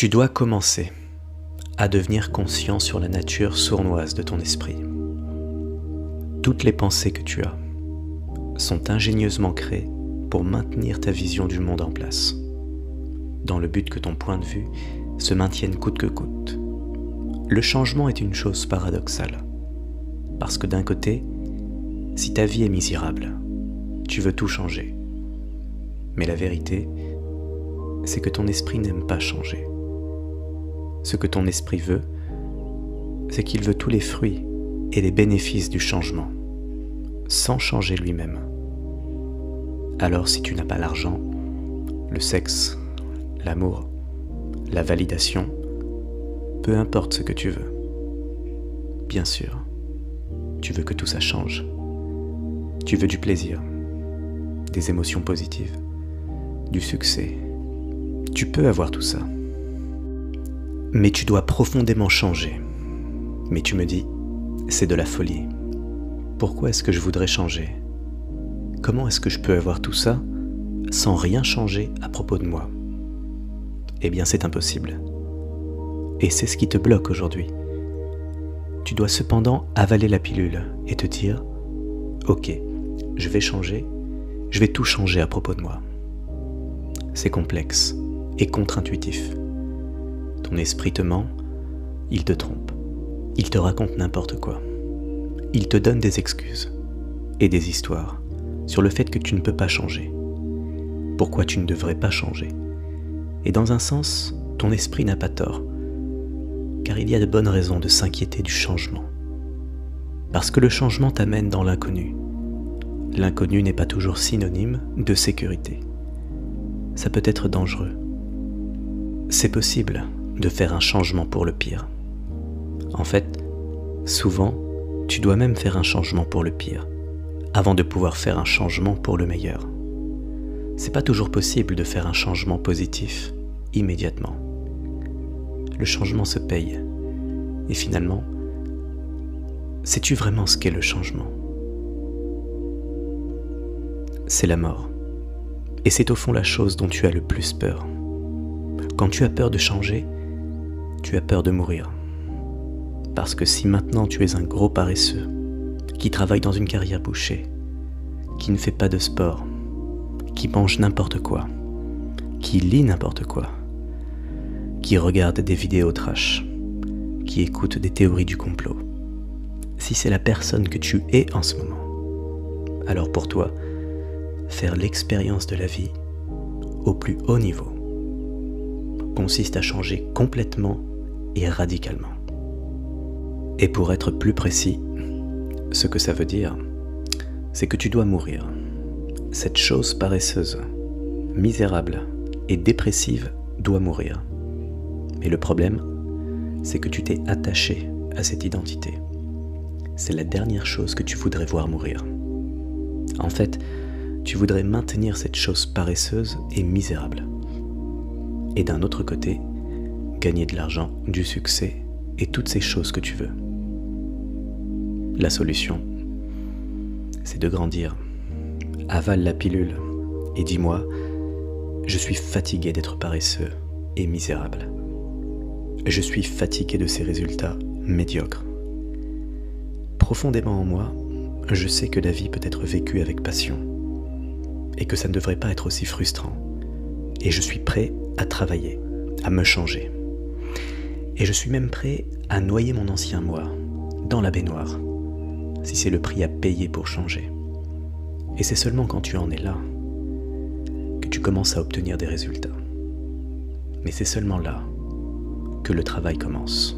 Tu dois commencer à devenir conscient sur la nature sournoise de ton esprit. Toutes les pensées que tu as sont ingénieusement créées pour maintenir ta vision du monde en place, dans le but que ton point de vue se maintienne coûte que coûte. Le changement est une chose paradoxale, parce que d'un côté, si ta vie est misérable, tu veux tout changer. Mais la vérité, c'est que ton esprit n'aime pas changer. Ce que ton esprit veut, c'est qu'il veut tous les fruits et les bénéfices du changement, sans changer lui-même. Alors si tu n'as pas l'argent, le sexe, l'amour, la validation, peu importe ce que tu veux. Bien sûr, tu veux que tout ça change. Tu veux du plaisir, des émotions positives, du succès. Tu peux avoir tout ça. Mais tu dois profondément changer. Mais tu me dis, c'est de la folie. Pourquoi est-ce que je voudrais changer? Comment est-ce que je peux avoir tout ça sans rien changer à propos de moi? Eh bien, c'est impossible. Et c'est ce qui te bloque aujourd'hui. Tu dois cependant avaler la pilule et te dire, ok, je vais changer, je vais tout changer à propos de moi. C'est complexe et contre-intuitif. Ton esprit te ment, il te trompe, il te raconte n'importe quoi. Il te donne des excuses et des histoires sur le fait que tu ne peux pas changer. Pourquoi tu ne devrais pas changer? Et dans un sens, ton esprit n'a pas tort, car il y a de bonnes raisons de s'inquiéter du changement. Parce que le changement t'amène dans l'inconnu. L'inconnu n'est pas toujours synonyme de sécurité. Ça peut être dangereux. C'est possible de faire un changement pour le pire. En fait, souvent, tu dois même faire un changement pour le pire, avant de pouvoir faire un changement pour le meilleur. C'est pas toujours possible de faire un changement positif immédiatement. Le changement se paye. Et finalement, sais-tu vraiment ce qu'est le changement? C'est la mort. Et c'est au fond la chose dont tu as le plus peur. Quand tu as peur de changer, tu as peur de mourir. Parce que si maintenant tu es un gros paresseux, qui travaille dans une carrière bouchée, qui ne fait pas de sport, qui mange n'importe quoi, qui lit n'importe quoi, qui regarde des vidéos trash, qui écoute des théories du complot, si c'est la personne que tu es en ce moment, alors pour toi, faire l'expérience de la vie au plus haut niveau consiste à changer complètement et radicalement. Et pour être plus précis, ce que ça veut dire, c'est que tu dois mourir. Cette chose paresseuse, misérable et dépressive doit mourir. Mais le problème, c'est que tu t'es attaché à cette identité. C'est la dernière chose que tu voudrais voir mourir. En fait, tu voudrais maintenir cette chose paresseuse et misérable. Et d'un autre côté, gagner de l'argent, du succès et toutes ces choses que tu veux. La solution, c'est de grandir. Avale la pilule et dis-moi, je suis fatigué d'être paresseux et misérable. Je suis fatigué de ces résultats médiocres. Profondément en moi, je sais que la vie peut être vécue avec passion et que ça ne devrait pas être aussi frustrant. Et je suis prêt à travailler, à me changer. Et je suis même prêt à noyer mon ancien moi dans la baignoire, si c'est le prix à payer pour changer. Et c'est seulement quand tu en es là que tu commences à obtenir des résultats. Mais c'est seulement là que le travail commence.